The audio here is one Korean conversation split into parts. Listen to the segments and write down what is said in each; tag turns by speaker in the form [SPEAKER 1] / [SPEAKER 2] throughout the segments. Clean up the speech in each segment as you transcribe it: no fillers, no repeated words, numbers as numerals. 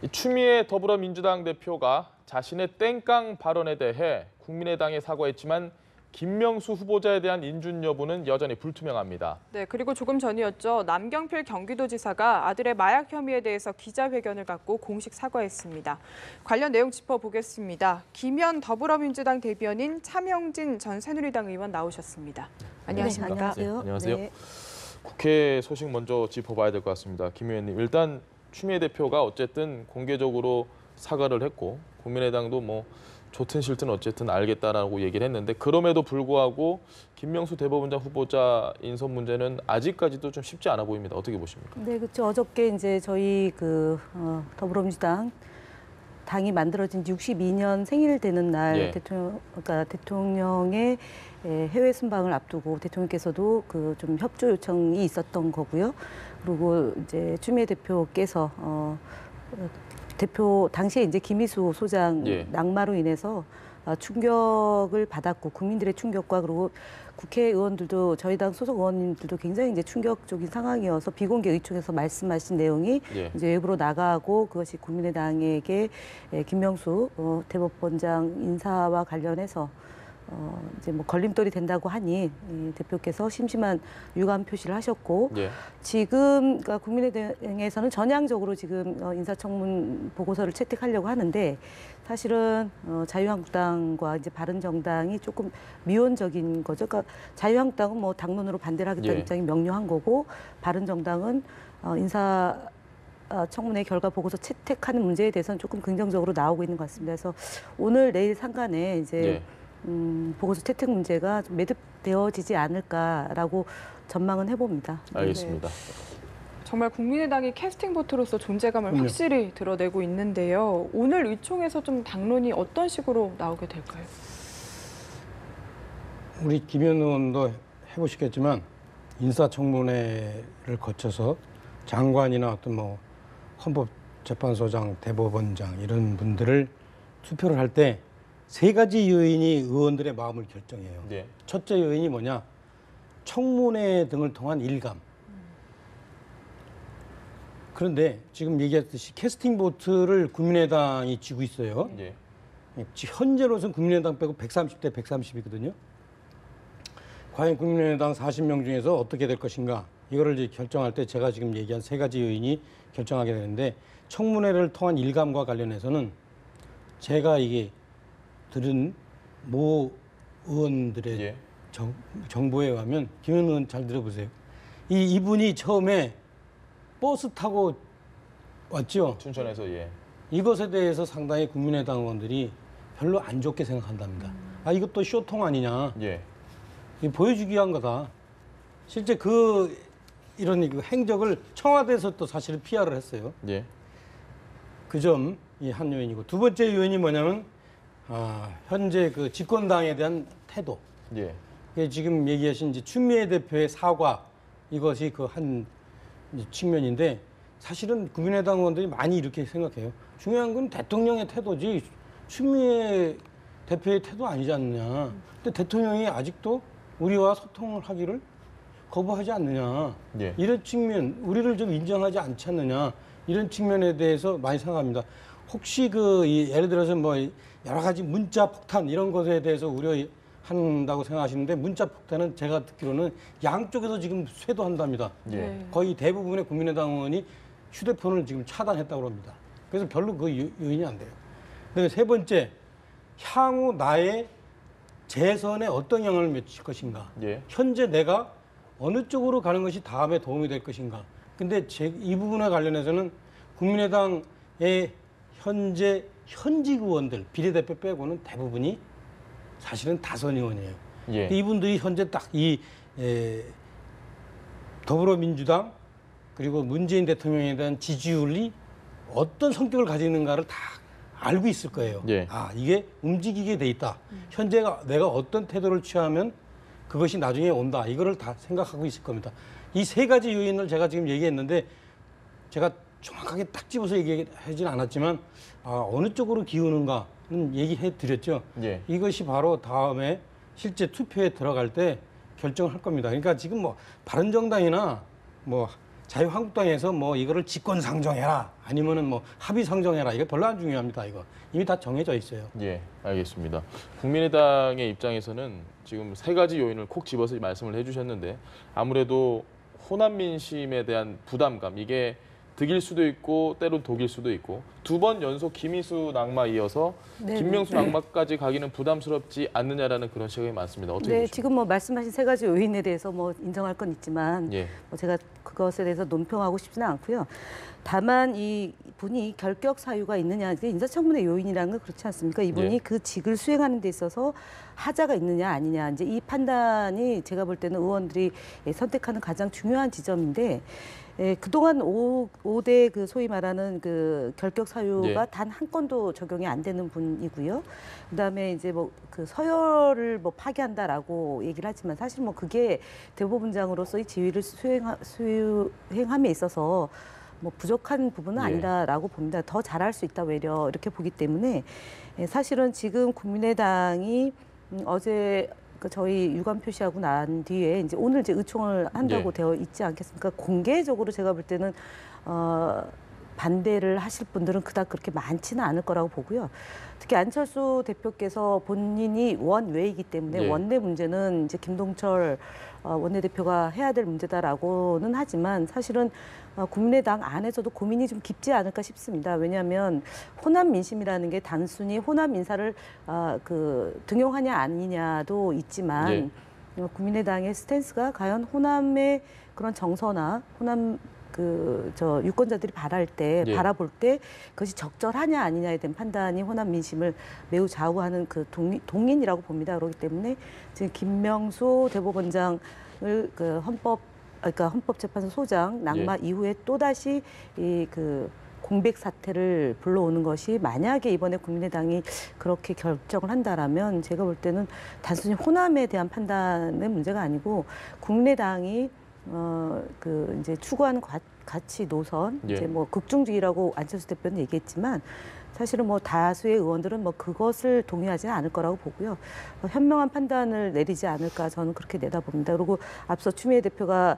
[SPEAKER 1] 추미애 더불어민주당 대표가 자신의 땡깡 발언에 대해 국민의당에 사과했지만 김명수 후보자에 대한 인준 여부는 여전히 불투명합니다.
[SPEAKER 2] 네, 그리고 조금 전이었죠. 남경필 경기도지사가 아들의 마약 혐의에 대해서 기자회견을 갖고 공식 사과했습니다. 관련 내용 짚어보겠습니다. 김현 더불어민주당 대변인 차명진 전 새누리당 의원 나오셨습니다. 안녕하십니까?
[SPEAKER 3] 네, 안녕하세요.
[SPEAKER 1] 네, 안녕하세요.
[SPEAKER 3] 네.
[SPEAKER 1] 국회 소식 먼저 짚어봐야 될 것 같습니다. 김 의원님, 일단 추미애 대표가 어쨌든 공개적으로 사과를 했고 국민의당도 좋든 싫든 어쨌든 알겠다라고 얘기를 했는데 그럼에도 불구하고 김명수 대법원장 후보자 인선 문제는 아직까지도 좀 쉽지 않아 보입니다. 어떻게 보십니까?
[SPEAKER 3] 네, 그렇죠. 어저께 이제 저희 더불어민주당 당이 만들어진 지 62년 생일 되는 날
[SPEAKER 1] 예.
[SPEAKER 3] 그러니까 대통령의 해외 순방을 앞두고 대통령께서도 좀 협조 요청이 있었던 거고요. 그리고 이제 추미애 대표께서 대표 당시에 이제 김희수 소장
[SPEAKER 1] 예.
[SPEAKER 3] 낙마로 인해서 충격을 받았고 국민들의 충격과 그리고 국회의원들도 저희 당 소속 의원님들도 굉장히 이제 충격적인 상황이어서 비공개 의총에서 말씀하신 내용이
[SPEAKER 1] 예.
[SPEAKER 3] 이제 외부로 나가고 그것이 국민의당에게 김명수 대법원장 인사와 관련해서 이제 걸림돌이 된다고 하니 대표께서 심심한 유감 표시를 하셨고
[SPEAKER 1] 예.
[SPEAKER 3] 지금 그러니까 국민의당에서는 전향적으로 지금 인사청문 보고서를 채택하려고 하는데 사실은 자유한국당과 이제 바른정당이 조금 미온적인 거죠. 그러니까 자유한국당은 당론으로 반대를 하겠다는
[SPEAKER 1] 예.
[SPEAKER 3] 입장이 명료한 거고 바른정당은 인사 청문회 결과 보고서 채택하는 문제에 대해서는 조금 긍정적으로 나오고 있는 것 같습니다. 그래서 오늘 내일 상간에 이제
[SPEAKER 1] 예.
[SPEAKER 3] 보고서 채택 문제가 좀 매듭되어지지 않을까라고 전망은 해봅니다.
[SPEAKER 1] 알겠습니다.
[SPEAKER 2] 정말 국민의당이 캐스팅 보트로서 존재감을 확실히 드러내고 있는데요. 오늘 의총에서 좀 당론이 어떤 식으로 나오게 될까요?
[SPEAKER 4] 우리 김현 의원도 해보시겠지만 인사청문회를 거쳐서 장관이나 어떤 헌법재판소장, 대법원장 이런 분들을 투표를 할 때 세 가지 요인이 의원들의 마음을 결정해요.
[SPEAKER 1] 네.
[SPEAKER 4] 첫째 요인이 뭐냐? 청문회 등을 통한 일감. 그런데 지금 얘기했듯이 캐스팅 보트를 국민의당이 쥐고 있어요.
[SPEAKER 1] 예.
[SPEAKER 4] 현재로서는 국민의당 빼고 130대 130이거든요. 과연 국민의당 40명 중에서 어떻게 될 것인가? 이거를 이제 결정할 때 제가 지금 얘기한 세 가지 요인이 결정하게 되는데 청문회를 통한 일감과 관련해서는 제가 이게 들은 모 의원들의
[SPEAKER 1] 예.
[SPEAKER 4] 정보에 의하면 김현 의원 잘 들어보세요. 이분이 처음에 버스 타고 왔죠.
[SPEAKER 1] 춘천에서 예.
[SPEAKER 4] 이것에 대해서 상당히 국민의당 의원들이 별로 안 좋게 생각한답니다. 이것도 쇼통 아니냐.
[SPEAKER 1] 예.
[SPEAKER 4] 이거 보여주기 위한 거다. 실제 이런 행적을 청와대에서 또 사실은 PR을 했어요.
[SPEAKER 1] 예.
[SPEAKER 4] 그 점이 한 요인이고 두 번째 요인이 뭐냐면 현재 그 집권당에 대한 태도.
[SPEAKER 1] 예.
[SPEAKER 4] 지금 얘기하신 이제 추미애 대표의 사과 이것이 그 한 측면인데 사실은 국민의당 의원들이 많이 이렇게 생각해요. 중요한 건 대통령의 태도지 추미애 대표의 태도 아니지 않느냐. 근데 대통령이 아직도 우리와 소통을 하기를 거부하지 않느냐.
[SPEAKER 1] 예.
[SPEAKER 4] 이런 측면, 우리를 좀 인정하지 않지 않느냐. 이런 측면에 대해서 많이 생각합니다. 혹시 예를 들어서 여러 가지 문자 폭탄 이런 것에 대해서 우려한다고 생각하시는데 문자 폭탄은 제가 듣기로는 양쪽에서 지금 쇄도한답니다.
[SPEAKER 1] 예.
[SPEAKER 4] 거의 대부분의 국민의당 의원이 휴대폰을 지금 차단했다고 합니다. 그래서 별로 요인이 안 돼요. 그다음에 세 번째, 향후 나의 재선에 어떤 영향을 미칠 것인가.
[SPEAKER 1] 예.
[SPEAKER 4] 현재 내가 어느 쪽으로 가는 것이 다음에 도움이 될 것인가. 근데 이 부분에 관련해서는 국민의당의 현재 현직 의원들, 비례대표 빼고는 대부분이 사실은 다선 의원이에요.
[SPEAKER 1] 예.
[SPEAKER 4] 이분들이 현재 딱 더불어민주당 그리고 문재인 대통령에 대한 지지율이 어떤 성격을 가지는가를 다 알고 있을 거예요.
[SPEAKER 1] 예.
[SPEAKER 4] 이게 움직이게 돼 있다. 현재 내가 어떤 태도를 취하면 그것이 나중에 온다. 이거를 다 생각하고 있을 겁니다. 이 세 가지 요인을 제가 지금 얘기했는데 제가 정확하게 딱 집어서 얘기하진 않았지만 어느 쪽으로 기우는가는 얘기해 드렸죠.
[SPEAKER 1] 예.
[SPEAKER 4] 이것이 바로 다음에 실제 투표에 들어갈 때 결정을 할 겁니다. 그러니까 지금 바른정당이나 자유한국당에서 뭐 이거를 직권상정해라 아니면은 뭐 합의상정해라 이거 별로 안 중요합니다. 이거 이미 다 정해져 있어요.
[SPEAKER 1] 예, 알겠습니다. 국민의당의 입장에서는 지금 세 가지 요인을 콕 집어서 말씀을 해주셨는데 아무래도 호남 민심에 대한 부담감 이게 득일 수도 있고 때론 독일 수도 있고 두 번 연속 김희수 낙마 이어서
[SPEAKER 3] 네,
[SPEAKER 1] 김명수 낙마까지 가기는 부담스럽지 않느냐라는 그런 시각이 많습니다. 어떻게
[SPEAKER 3] 네,
[SPEAKER 1] 보십니까?
[SPEAKER 3] 지금 뭐 말씀하신 세 가지 요인에 대해서 뭐 인정할 건 있지만
[SPEAKER 1] 예,
[SPEAKER 3] 뭐 제가 그것에 대해서 논평하고 싶지는 않고요. 다만 이 분이 결격 사유가 있느냐, 이게 인사청문회 요인이라는 건 그렇지 않습니까? 이분이
[SPEAKER 1] 예.
[SPEAKER 3] 그 직을 수행하는 데 있어서 하자가 있느냐 아니냐, 이제 이 판단이 제가 볼 때는 의원들이 선택하는 가장 중요한 지점인데. 그동안 5대 그 소위 말하는 그 결격 사유가
[SPEAKER 1] 예.
[SPEAKER 3] 단 한 건도 적용이 안 되는 분이고요. 그다음에 이제 뭐 그 서열을 뭐 파기한다라고 얘기를 하지만 사실 뭐 그게 대법원장으로서의 지위를 수행함에 있어서 뭐 부족한 부분은
[SPEAKER 1] 예.
[SPEAKER 3] 아니다라고 봅니다. 더 잘할 수 있다 외려 이렇게 보기 때문에 사실은 지금 국민의당이 어제 그 저희 유감 표시하고 난 뒤에 이제 오늘 이제 의총을 한다고
[SPEAKER 1] 예.
[SPEAKER 3] 되어 있지 않겠습니까? 공개적으로 제가 볼 때는 반대를 하실 분들은 그닥 그렇게 많지는 않을 거라고 보고요. 특히 안철수 대표께서 본인이 원외이기 때문에
[SPEAKER 1] 예.
[SPEAKER 3] 원내 문제는 이제 김동철 원내대표가 해야 될 문제다라고는 하지만 사실은 국민의당 안에서도 고민이 좀 깊지 않을까 싶습니다. 왜냐하면 호남 민심이라는 게 단순히 호남 인사를 등용하냐 아니냐도 있지만
[SPEAKER 1] 예.
[SPEAKER 3] 국민의당의 스탠스가 과연 호남의 그런 정서나 호남 유권자들이
[SPEAKER 1] 예.
[SPEAKER 3] 바라볼 때 그것이 적절하냐 아니냐에 대한 판단이 호남 민심을 매우 좌우하는 그 동인이라고 봅니다. 그렇기 때문에 지금 김명수 대법원장을 그러니까 헌법재판소 소장 낙마
[SPEAKER 1] 예.
[SPEAKER 3] 이후에 또 다시 공백 사태를 불러오는 것이 만약에 이번에 국민의당이 그렇게 결정을 한다라면 제가 볼 때는 단순히 호남에 대한 판단의 문제가 아니고 국민의당이 이제 추구하는 가치 노선,
[SPEAKER 1] 예.
[SPEAKER 3] 이제 뭐 극중주의라고 안철수 대표는 얘기했지만 사실은 뭐 다수의 의원들은 뭐 그것을 동의하지는 않을 거라고 보고요. 현명한 판단을 내리지 않을까 저는 그렇게 내다봅니다. 그리고 앞서 추미애 대표가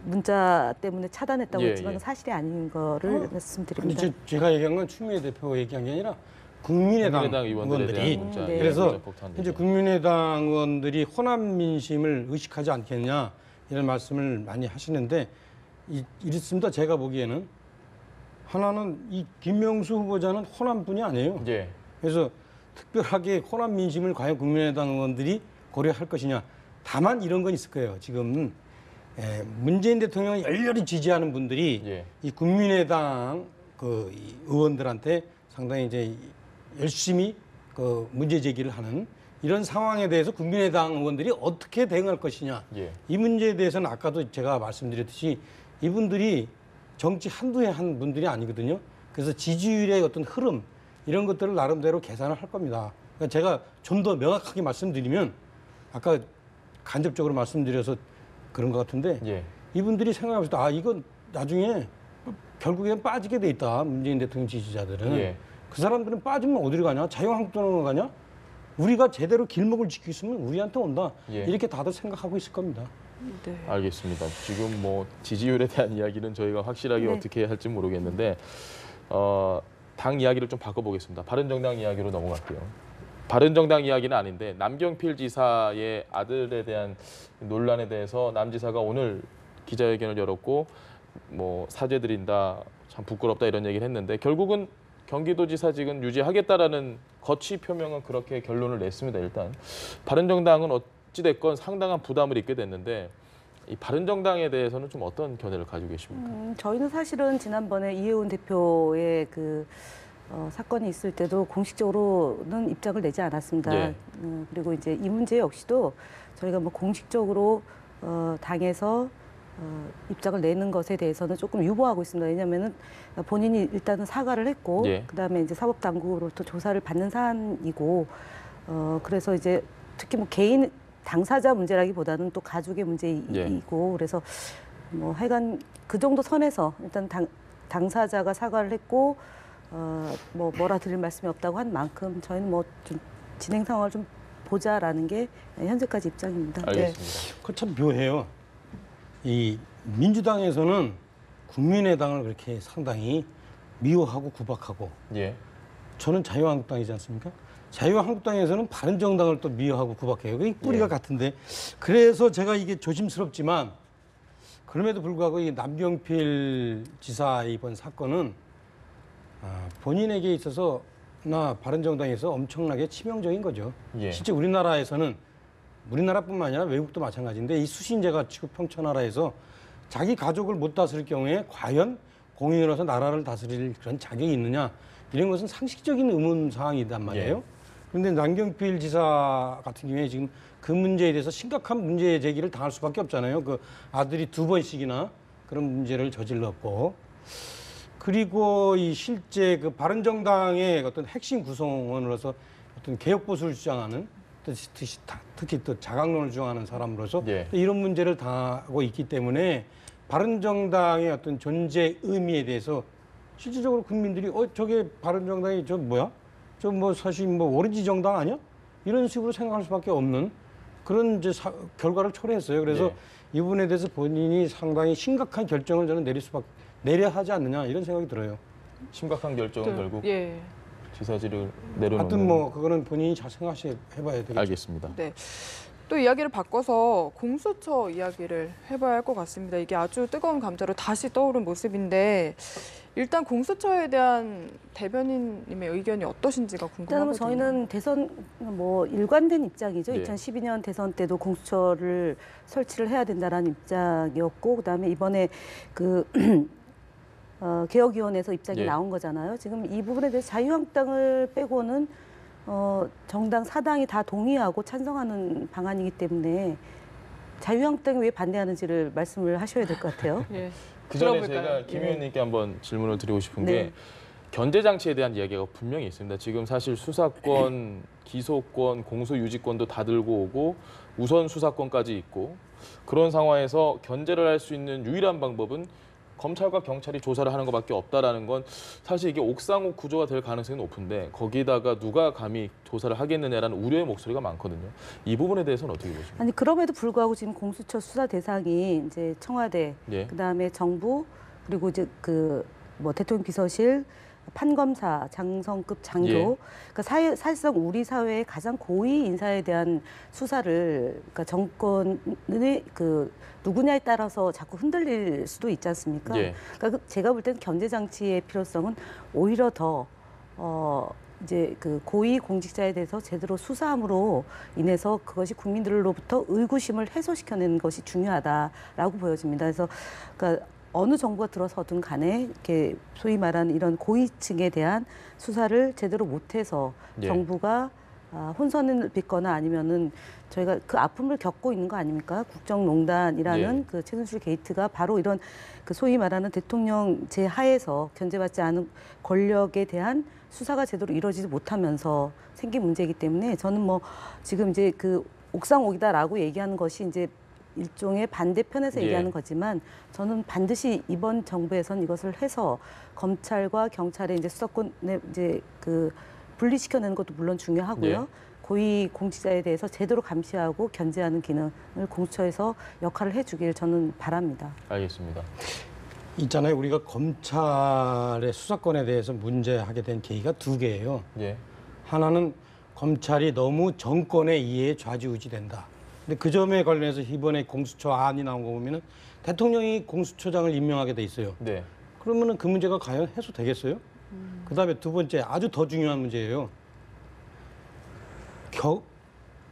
[SPEAKER 3] 문자 때문에 차단했다고
[SPEAKER 1] 예,
[SPEAKER 3] 했지만
[SPEAKER 1] 예.
[SPEAKER 3] 사실이 아닌 거를 말씀드립니다.
[SPEAKER 4] 아니, 제가 얘기한 건 추미애 대표 얘기한 게 아니라 국민의당
[SPEAKER 1] 의원들에 대한
[SPEAKER 4] 의원들이
[SPEAKER 1] 문자.
[SPEAKER 3] 네.
[SPEAKER 4] 그래서
[SPEAKER 1] 폭탄
[SPEAKER 4] 현재
[SPEAKER 1] 얘기.
[SPEAKER 4] 국민의당 의원들이 호남 민심을 의식하지 않겠냐 이런 말씀을 많이 하시는데 이렇습니다. 제가 보기에는 하나는 이 김명수 후보자는 호남 분이 아니에요.
[SPEAKER 1] 예.
[SPEAKER 4] 그래서 특별하게 호남 민심을 과연 국민의당 의원들이 고려할 것이냐. 다만 이런 건 있을 거예요. 지금 문재인 대통령을 열렬히 지지하는 분들이
[SPEAKER 1] 예.
[SPEAKER 4] 이 국민의당 이 의원들한테 상당히 이제 열심히 문제 제기를 하는 이런 상황에 대해서 국민의당 의원들이 어떻게 대응할 것이냐.
[SPEAKER 1] 예.
[SPEAKER 4] 이 문제에 대해서는 아까도 제가 말씀드렸듯이 이분들이 정치 한두 해 한 분들이 아니거든요. 그래서 지지율의 어떤 흐름 이런 것들을 나름대로 계산을 할 겁니다. 그러니까 제가 좀 더 명확하게 말씀드리면 아까 간접적으로 말씀드려서 그런 것 같은데
[SPEAKER 1] 예.
[SPEAKER 4] 이분들이 생각하실 때 이건 나중에 결국엔 빠지게 돼 있다. 문재인 대통령 지지자들은.
[SPEAKER 1] 예.
[SPEAKER 4] 그 사람들은 빠지면 어디로 가냐? 자유한국당으로 가냐? 우리가 제대로 길목을 지키고 있으면 우리한테 온다.
[SPEAKER 1] 예.
[SPEAKER 4] 이렇게 다들 생각하고 있을 겁니다.
[SPEAKER 2] 네.
[SPEAKER 1] 알겠습니다. 지금 뭐 지지율에 대한 이야기는 저희가 확실하게
[SPEAKER 3] 네.
[SPEAKER 1] 어떻게 할지 모르겠는데 당 이야기를 좀 바꿔보겠습니다. 바른정당 이야기로 넘어갈게요. 바른정당 이야기는 아닌데 남경필 지사의 아들에 대한 논란에 대해서 남 지사가 오늘 기자회견을 열었고 뭐 사죄드린다, 참 부끄럽다 이런 얘기를 했는데 결국은 경기도지사직은 유지하겠다라는 거취 표명은 그렇게 결론을 냈습니다. 일단 바른정당은 어찌됐건 상당한 부담을 입게 됐는데 이 바른정당에 대해서는 좀 어떤 견해를 가지고 계십니까?
[SPEAKER 3] 저희는 사실은 지난번에 이해운 대표의 사건이 있을 때도 공식적으로는 입장을 내지 않았습니다.
[SPEAKER 1] 예.
[SPEAKER 3] 그리고 이제 이 문제 역시도 저희가 뭐 공식적으로 당에서 입장을 내는 것에 대해서는 조금 유보하고 있습니다. 왜냐하면은 본인이 일단은 사과를 했고,
[SPEAKER 1] 예.
[SPEAKER 3] 그다음에 이제 사법당국으로부터 조사를 받는 사안이고, 그래서 이제 특히 뭐 개인 당사자 문제라기보다는 또 가족의 문제이고, 그래서 뭐 하여간 그 정도 선에서 일단 당사자가 사과를 했고, 뭐라 드릴 말씀이 없다고 한 만큼 저희는 뭐 좀 진행 상황을 좀 보자라는 게 현재까지 입장입니다.
[SPEAKER 1] 알겠습니다.
[SPEAKER 4] 그거 참 묘해요. 이 민주당에서는 국민의당을 그렇게 상당히 미워하고 구박하고
[SPEAKER 1] 예.
[SPEAKER 4] 저는 자유한국당이지 않습니까? 자유한국당에서는 바른정당을 또 미워하고 구박해요. 이 뿌리가
[SPEAKER 1] 예.
[SPEAKER 4] 같은데 그래서 제가 이게 조심스럽지만 그럼에도 불구하고 이 남경필 지사 이번 사건은 본인에게 있어서나 바른정당에서 엄청나게 치명적인 거죠.
[SPEAKER 1] 예.
[SPEAKER 4] 실제 우리나라에서는 우리나라뿐만 아니라 외국도 마찬가지인데 이 수신제가 지구 평천하라에서 자기 가족을 못 다스릴 경우에 과연 공인으로서 나라를 다스릴 그런 자격이 있느냐 이런 것은 상식적인 의문 사항이단 말이에요.
[SPEAKER 1] 예.
[SPEAKER 4] 그런데 남경필 지사 같은 경우에 지금 그 문제에 대해서 심각한 문제 제기를 당할 수밖에 없잖아요. 그 아들이 2번씩이나 그런 문제를 저질렀고 그리고 이 실제 그 바른정당의 어떤 핵심 구성원으로서 어떤 개혁 보수를 주장하는 특히 또 자강론을 주장하는 사람으로서
[SPEAKER 1] 예.
[SPEAKER 4] 이런 문제를 당하고 있기 때문에 바른정당의 어떤 존재 의미에 대해서 실질적으로 국민들이 저게 바른정당이 저 뭐야? 저 뭐 사실 뭐 오렌지 정당 아니야? 이런 식으로 생각할 수밖에 없는 그런 이제 결과를 초래했어요. 그래서
[SPEAKER 1] 예.
[SPEAKER 4] 이 부분에 대해서 본인이 상당히 심각한 결정을 저는 내려야 하지 않느냐 이런 생각이 들어요.
[SPEAKER 1] 심각한 결정은 결국
[SPEAKER 2] 예.
[SPEAKER 1] 지사직을 내려놓는.
[SPEAKER 4] 하여튼 뭐 그거는 본인이 잘 생각해봐야 되겠죠.
[SPEAKER 1] 알겠습니다.
[SPEAKER 2] 네. 또 이야기를 바꿔서 공수처 이야기를 해봐야 할 것 같습니다. 이게 아주 뜨거운 감자로 다시 떠오른 모습인데 일단 공수처에 대한 대변인님의 의견이 어떠신지가
[SPEAKER 3] 일단은
[SPEAKER 2] 궁금하거든요.
[SPEAKER 3] 뭐 저희는 대선 뭐 일관된 입장이죠.
[SPEAKER 1] 네.
[SPEAKER 3] 2012년 대선 때도 공수처를 설치를 해야 된다라는 입장이었고, 그다음에 이번에 그 개혁위원회에서 입장이
[SPEAKER 1] 예.
[SPEAKER 3] 나온 거잖아요. 지금 이 부분에 대해서 자유한국당을 빼고는 정당 사당이 다 동의하고 찬성하는 방안이기 때문에 자유한국당이 왜 반대하는지를 말씀을 하셔야 될 것 같아요.
[SPEAKER 2] 예.
[SPEAKER 1] 그 전에
[SPEAKER 2] 들어볼까요?
[SPEAKER 1] 제가 김
[SPEAKER 2] 예.
[SPEAKER 1] 의원님께 한번 질문을 드리고 싶은
[SPEAKER 3] 네.
[SPEAKER 1] 게 견제 장치에 대한 이야기가 분명히 있습니다. 지금 사실 수사권, 기소권, 공소유지권도 다 들고 오고 우선 수사권까지 있고 그런 상황에서 견제를 할 수 있는 유일한 방법은 검찰과 경찰이 조사를 하는 것밖에 없다라는 건 사실 이게 옥상옥 구조가 될 가능성이 높은데 거기다가 누가 감히 조사를 하겠느냐라는 우려의 목소리가 많거든요. 이 부분에 대해서는 어떻게 보십니까?
[SPEAKER 3] 아니 그럼에도 불구하고 지금 공수처 수사 대상이 이제 청와대,
[SPEAKER 1] 예.
[SPEAKER 3] 그다음에 정부, 그리고 이제 그 뭐 대통령 비서실, 판검사, 장성급 장교,
[SPEAKER 1] 예.
[SPEAKER 3] 그러니까 사실상 우리 사회의 가장 고위 인사에 대한 수사를, 그러니까 정권의 그 누구냐에 따라서 자꾸 흔들릴 수도 있지 않습니까?
[SPEAKER 1] 예.
[SPEAKER 3] 그러니까 제가 볼 때는 견제 장치의 필요성은 오히려 더 이제 그 고위 공직자에 대해서 제대로 수사함으로 인해서 그것이 국민들로부터 의구심을 해소시켜내는 것이 중요하다라고 보여집니다. 그래서 그러니까 어느 정부가 들어서든 간에 이렇게 소위 말하는 이런 고위층에 대한 수사를 제대로 못해서
[SPEAKER 1] 예.
[SPEAKER 3] 정부가 혼선을 빚거나 아니면은 저희가 그 아픔을 겪고 있는 거 아닙니까? 국정농단이라는
[SPEAKER 1] 예.
[SPEAKER 3] 그 최순실 게이트가 바로 이런 그 소위 말하는 대통령 제 하에서 견제받지 않은 권력에 대한 수사가 제대로 이루어지지 못하면서 생긴 문제이기 때문에 저는 뭐 지금 이제 그 옥상옥이다라고 얘기하는 것이 이제 일종의 반대편에서
[SPEAKER 1] 예.
[SPEAKER 3] 얘기하는 거지만 저는 반드시 이번 정부에선 이것을 해서 검찰과 경찰의 이제 수사권에 이제 그 분리시켜내는 것도 물론 중요하고요.
[SPEAKER 1] 예.
[SPEAKER 3] 고위 공직자에 대해서 제대로 감시하고 견제하는 기능을 공수처에서 역할을 해주길 저는 바랍니다.
[SPEAKER 1] 알겠습니다.
[SPEAKER 4] 있잖아요. 우리가 검찰의 수사권에 대해서 문제하게 된 계기가 두 개예요.
[SPEAKER 1] 예.
[SPEAKER 4] 하나는 검찰이 너무 정권의 이해에 좌지우지된다. 근데 그 점에 관련해서 이번에 공수처 안이 나온 거 보면은 대통령이 공수처장을 임명하게 돼 있어요.
[SPEAKER 1] 네.
[SPEAKER 4] 그러면은 그 문제가 과연 해소되겠어요? 그다음에 두 번째 아주 더 중요한 문제예요.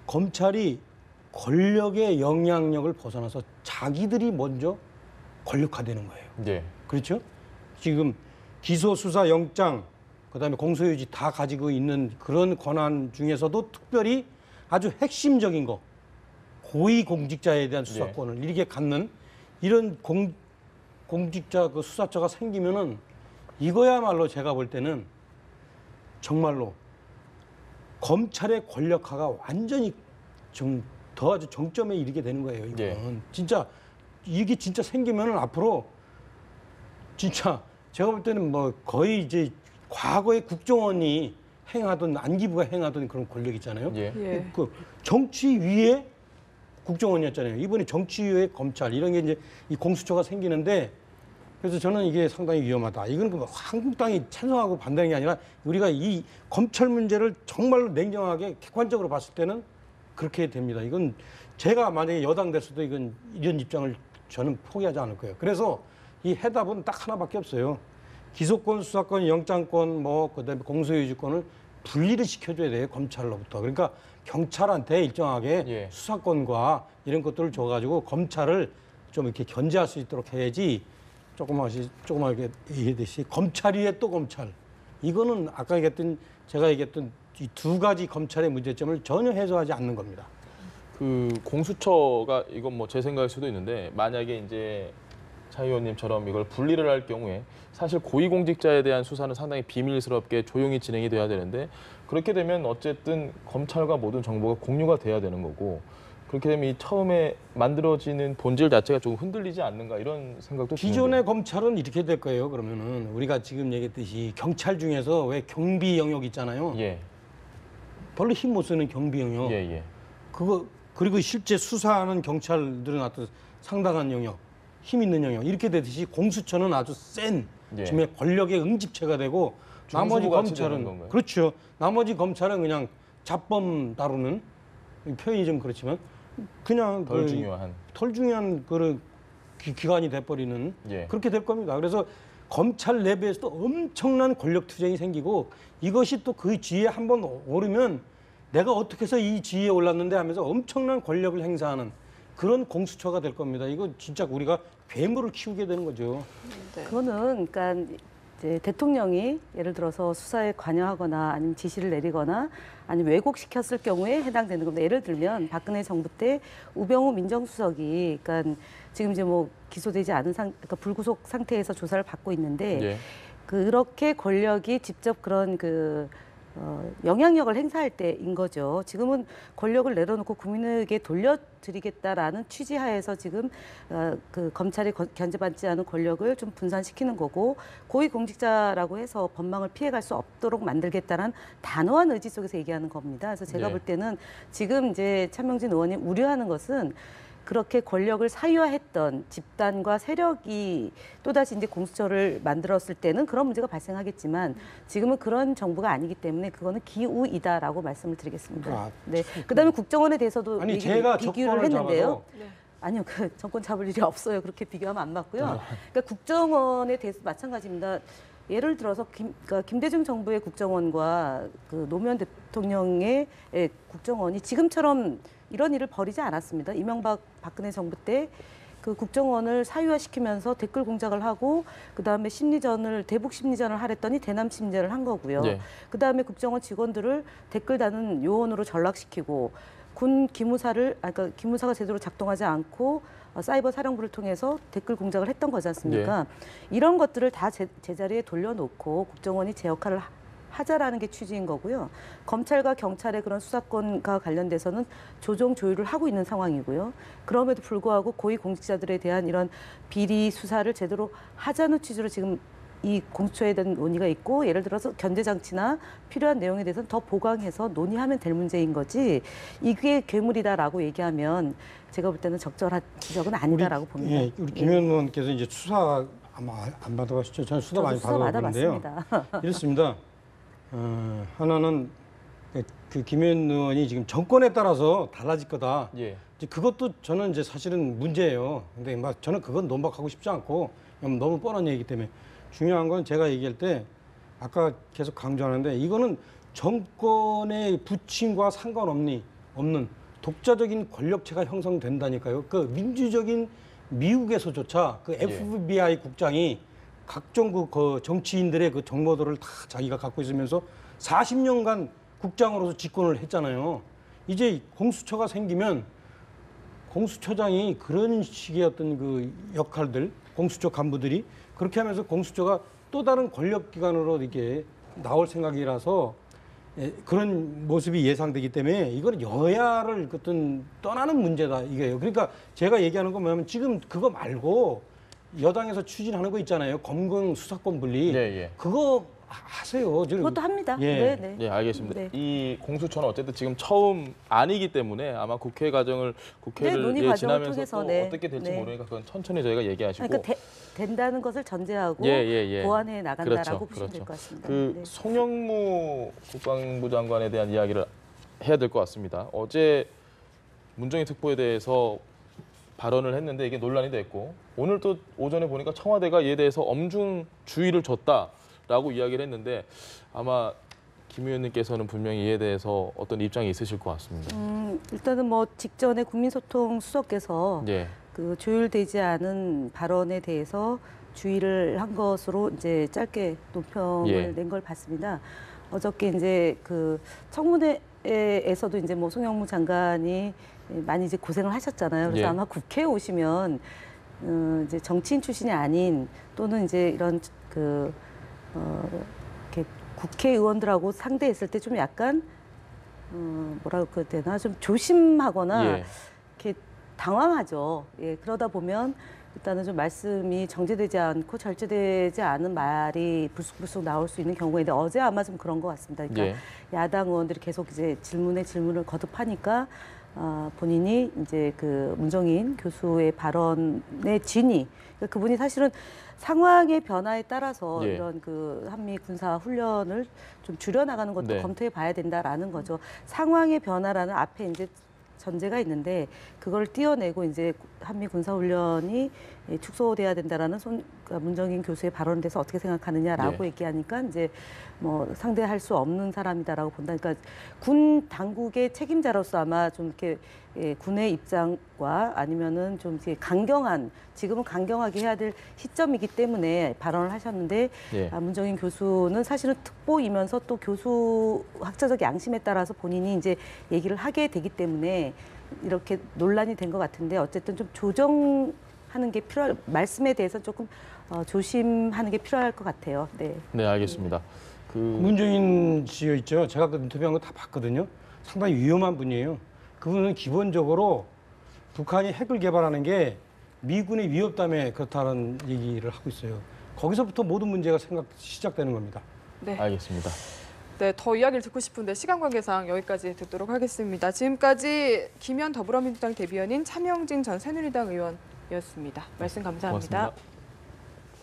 [SPEAKER 4] 검찰이 권력의 영향력을 벗어나서 자기들이 먼저 권력화되는 거예요.
[SPEAKER 1] 예.
[SPEAKER 4] 그렇죠? 지금 기소, 수사, 영장, 그다음에 공소유지 다 가지고 있는 그런 권한 중에서도 특별히 아주 핵심적인 거, 고위 공직자에 대한 수사권을 이렇게 갖는 이런 공직자 그 수사처가 생기면은 이거야말로 제가 볼 때는 정말로 검찰의 권력화가 완전히 더 아주 정점에 이르게 되는 거예요. 이거는
[SPEAKER 1] 예.
[SPEAKER 4] 진짜 이게 진짜 생기면은 앞으로 진짜 제가 볼 때는 뭐 거의 이제 과거에 국정원이 행하던 안기부가 행하던 그런 권력 있잖아요.
[SPEAKER 1] 예.
[SPEAKER 2] 예.
[SPEAKER 4] 그 정치 위에 국정원이었잖아요. 이번에 정치의 검찰 이런 게 이제 이 공수처가 생기는데 그래서 저는 이게 상당히 위험하다. 이건 그 한국당이 찬성하고 반대하는 게 아니라 우리가 이 검찰 문제를 정말로 냉정하게 객관적으로 봤을 때는 그렇게 됩니다. 이건 제가 만약에 여당 됐어도 이건 이런 입장을 저는 포기하지 않을 거예요. 그래서 이 해답은 딱 하나밖에 없어요. 기소권, 수사권, 영장권, 뭐 그다음에 공소유지권을 분리를 시켜줘야 돼요. 검찰로부터. 그러니까 경찰한테 일정하게
[SPEAKER 1] 예.
[SPEAKER 4] 수사권과 이런 것들을 줘가지고 검찰을 좀 이렇게 견제할 수 있도록 해야지. 조그맣게 얘기했듯이 검찰 위에 또 검찰. 이거는 아까 얘기했던 제가 얘기했던 이 두 가지 검찰의 문제점을 전혀 해소하지 않는 겁니다.
[SPEAKER 1] 그 공수처가 이건 뭐 제 생각일 수도 있는데 만약에 이제 차 의원님처럼 이걸 분리를 할 경우에 사실 고위공직자에 대한 수사는 상당히 비밀스럽게 조용히 진행이 돼야 되는데 그렇게 되면 어쨌든 검찰과 모든 정보가 공유가 돼야 되는 거고 그렇게 되면 이 처음에 만들어지는 본질 자체가 조금 흔들리지 않는가 이런 생각도
[SPEAKER 4] 기존의
[SPEAKER 1] 드는데.
[SPEAKER 4] 검찰은 이렇게 될 거예요. 그러면은 우리가 지금 얘기했듯이 경찰 중에서 왜 경비 영역 있잖아요.
[SPEAKER 1] 예,
[SPEAKER 4] 별로 힘 못 쓰는 경비 영역.
[SPEAKER 1] 예.
[SPEAKER 4] 그거 그리고 실제 수사하는 경찰들은 아주 상당한 영역, 힘 있는 영역 이렇게 되듯이 공수처는 아주 센
[SPEAKER 1] 예.
[SPEAKER 4] 정말 권력의 응집체가 되고 나머지
[SPEAKER 1] 중수부같이 되는
[SPEAKER 4] 검찰은
[SPEAKER 1] 건가요?
[SPEAKER 4] 그렇죠. 나머지 검찰은 그냥 잡범 다루는 표현이 좀 그렇지만 그냥
[SPEAKER 1] 덜 중요한.
[SPEAKER 4] 덜 중요한 그런 기관이 돼버리는
[SPEAKER 1] 예.
[SPEAKER 4] 그렇게 될 겁니다. 그래서 검찰 내부에서도 엄청난 권력 투쟁이 생기고 이것이 또 그 지위에 한번 오르면 내가 어떻게 해서 이 지위에 올랐는데 하면서 엄청난 권력을 행사하는 그런 공수처가 될 겁니다. 이거 진짜 우리가 괴물을 키우게 되는 거죠.
[SPEAKER 2] 네.
[SPEAKER 3] 그거는 그러니까 이제 대통령이 예를 들어서 수사에 관여하거나 아니면 지시를 내리거나 아니면 왜곡시켰을 경우에 해당되는 겁니다. 예를 들면 박근혜 정부 때 우병우 민정수석이 그러니까 지금 이제 뭐 기소되지 않은 그러니까 불구속 상태에서 조사를 받고 있는데
[SPEAKER 1] 예.
[SPEAKER 3] 그렇게 권력이 직접 그런 영향력을 행사할 때인 거죠. 지금은 권력을 내려놓고 국민에게 돌려드리겠다라는 취지하에서 지금 그 검찰이 견제받지 않은 권력을 좀 분산시키는 거고 고위공직자라고 해서 법망을 피해갈 수 없도록 만들겠다는 단호한 의지 속에서 얘기하는 겁니다. 그래서 제가
[SPEAKER 1] 네.
[SPEAKER 3] 볼 때는 지금 이제 차명진 의원이 우려하는 것은 그렇게 권력을 사유화했던 집단과 세력이 또다시 이제 공수처를 만들었을 때는 그런 문제가 발생하겠지만 지금은 그런 정부가 아니기 때문에 그거는 기우이다라고 말씀을 드리겠습니다.
[SPEAKER 4] 아,
[SPEAKER 3] 네. 그다음에 국정원에 대해서도
[SPEAKER 4] 아니 제가
[SPEAKER 3] 비교를
[SPEAKER 4] 정권을
[SPEAKER 3] 했는데요.
[SPEAKER 4] 잡아서
[SPEAKER 2] 네.
[SPEAKER 3] 아니요, 그 정권 잡을 일이 없어요. 그렇게 비교하면 안 맞고요. 그러니까 국정원에 대해서 마찬가지입니다. 예를 들어서 그러니까 김대중 정부의 국정원과 그 노무현 대통령의 국정원이 지금처럼 이런 일을 벌이지 않았습니다. 이명박 박근혜 정부 때 그 국정원을 사유화시키면서 댓글 공작을 하고 그다음에 대북 심리전을 하랬더니 대남 심리전을 한 거고요.
[SPEAKER 1] 네.
[SPEAKER 3] 그다음에 국정원 직원들을 댓글 다는 요원으로 전락시키고 군 기무사가 제대로 작동하지 않고 사이버 사령부를 통해서 댓글 공작을 했던 거지 않습니까? 이런 것들을 다 제자리에 돌려놓고 국정원이 제 역할을 하자라는 게 취지인 거고요. 검찰과 경찰의 그런 수사권과 관련돼서는 조정 조율을 하고 있는 상황이고요. 그럼에도 불구하고 고위공직자들에 대한 이런 비리 수사를 제대로 하자는 취지로 지금 이 공수처에 대한 논의가 있고 예를 들어서 견제 장치나 필요한 내용에 대해서는 더 보강해서 논의하면 될 문제인 거지 이게 괴물이다라고 얘기하면 제가 볼 때는 적절한 지적은 아니다라고 봅니다.
[SPEAKER 4] 예, 우리 김 의원께서 이제 수사 아마 안 받아봤죠. 저는 수사 많이 받아봤는데요. 이렇습니다. 하나는 그 김 의원이 지금 정권에 따라서 달라질 거다.
[SPEAKER 1] 예.
[SPEAKER 4] 이제 그것도 저는 이제 사실은 문제예요. 근데 막 저는 그건 논박하고 싶지 않고 너무 뻔한 얘기이기 때문에 중요한 건 제가 얘기할 때 아까 계속 강조하는데 이거는 정권의 부침과 상관없는 독자적인 권력체가 형성된다니까요. 그 민주적인 미국에서조차 그 FBI 국장이 각종 그 정치인들의 그 정보들을 다 자기가 갖고 있으면서 40년간 국장으로서 집권을 했잖아요. 이제 공수처가 생기면 공수처장이 그런 식의 어떤 그 역할들, 공수처 간부들이 그렇게 하면서 공수처가 또 다른 권력기관으로 이렇게 나올 생각이라서 그런 모습이 예상되기 때문에 이건 여야를 어떤 떠나는 문제다 이게요. 그러니까 제가 얘기하는 건 뭐냐면 지금 그거 말고 여당에서 추진하는 거 있잖아요. 검경 수사권 분리.
[SPEAKER 1] 예.
[SPEAKER 4] 그거 하세요.
[SPEAKER 3] 그것도 합니다.
[SPEAKER 4] 예.
[SPEAKER 3] 네, 네.
[SPEAKER 1] 예, 알겠습니다.
[SPEAKER 3] 네.
[SPEAKER 1] 이 공수처는 어쨌든 지금 처음 아니기 때문에 아마 국회를
[SPEAKER 3] 논의 과정을
[SPEAKER 1] 지나면서
[SPEAKER 3] 통해서,
[SPEAKER 1] 또
[SPEAKER 3] 네.
[SPEAKER 1] 어떻게 될지
[SPEAKER 3] 네.
[SPEAKER 1] 모르니까 그건 천천히 저희가 얘기하시고.
[SPEAKER 3] 그러니까 된다는 것을 전제하고
[SPEAKER 1] 예.
[SPEAKER 3] 보완해 나간다라고
[SPEAKER 1] 그렇죠,
[SPEAKER 3] 보시면 될
[SPEAKER 1] 그렇죠.
[SPEAKER 3] 것 같습니다.
[SPEAKER 1] 그
[SPEAKER 3] 네.
[SPEAKER 1] 송영무 국방부 장관에 대한 이야기를 해야 될 것 같습니다. 어제 문정인 특보에 대해서 발언을 했는데 이게 논란이 됐고 오늘 또 오전에 보니까 청와대가 이에 대해서 엄중 주의를 줬다라고 이야기를 했는데 아마 김 의원님께서는 분명히 이에 대해서 어떤 입장이 있으실 것 같습니다.
[SPEAKER 3] 일단은 뭐 직전에 국민소통 수석께서
[SPEAKER 1] 예,
[SPEAKER 3] 그 조율되지 않은 발언에 대해서 주의를 한 것으로 이제 짧게 논평을
[SPEAKER 1] 예.
[SPEAKER 3] 낸 걸 봤습니다. 어저께 이제 그 청문회에서도 이제 뭐 송영무 장관이 많이 이제 고생을 하셨잖아요. 그래서
[SPEAKER 1] 예.
[SPEAKER 3] 아마 국회에 오시면 이제 정치인 출신이 아닌 또는 이제 이런 이렇게 국회의원들하고 상대했을 때 좀 약간 뭐라고 그래야 되나 좀 조심하거나
[SPEAKER 1] 예,
[SPEAKER 3] 이렇게 당황하죠. 예, 그러다 보면 일단은 좀 말씀이 정제되지 않고 절제되지 않은 말이 불쑥불쑥 나올 수 있는 경우가 있는데 어제 아마 좀 그런 것 같습니다. 그러니까
[SPEAKER 1] 예.
[SPEAKER 3] 야당 의원들이 계속 이제 질문을 거듭하니까 본인이 이제 그 문정인 교수의 발언의 진위, 그러니까 그분이 사실은 상황의 변화에 따라서
[SPEAKER 1] 예.
[SPEAKER 3] 이런 그 한미 군사 훈련을 좀 줄여나가는 것도
[SPEAKER 1] 네.
[SPEAKER 3] 검토해 봐야 된다라는 거죠. 상황의 변화라는 앞에 이제 전제가 있는데 그걸 띄어내고 이제 한미 군사 훈련이 축소돼야 된다라는 그러니까 문정인 교수의 발언에 대해서 어떻게 생각하느냐라고
[SPEAKER 1] 예.
[SPEAKER 3] 얘기하니까 이제 뭐 상대할 수 없는 사람이다라고 본다. 그러니까 군 당국의 책임자로서 아마 좀 이렇게 군의 입장과 아니면은 좀 이렇게 지금은 강경하게 해야 될 시점이기 때문에 발언을 하셨는데
[SPEAKER 1] 예.
[SPEAKER 3] 문정인 교수는 사실은 특보이면서 또 교수 학자적 양심에 따라서 본인이 이제 얘기를 하게 되기 때문에 이렇게 논란이 된 것 같은데 어쨌든 좀 조정하는 게 말씀에 대해서 조금 조심하는 게 필요할 것 같아요. 네.
[SPEAKER 1] 네, 알겠습니다.
[SPEAKER 4] 문정인 씨 있죠. 제가 그 인터뷰한 거 다 봤거든요. 상당히 위험한 분이에요. 그분은 기본적으로 북한이 핵을 개발하는 게 미군의 위협 때문에 그렇다는 얘기를 하고 있어요. 거기서부터 모든 문제가 시작되는 겁니다.
[SPEAKER 2] 네.
[SPEAKER 1] 알겠습니다.
[SPEAKER 2] 네, 더 이야기를 듣고 싶은데 시간 관계상 여기까지 듣도록 하겠습니다. 지금까지 김현 더불어민주당 대변인 차명진 전 새누리당 의원이었습니다. 말씀 감사합니다.
[SPEAKER 1] 고맙습니다.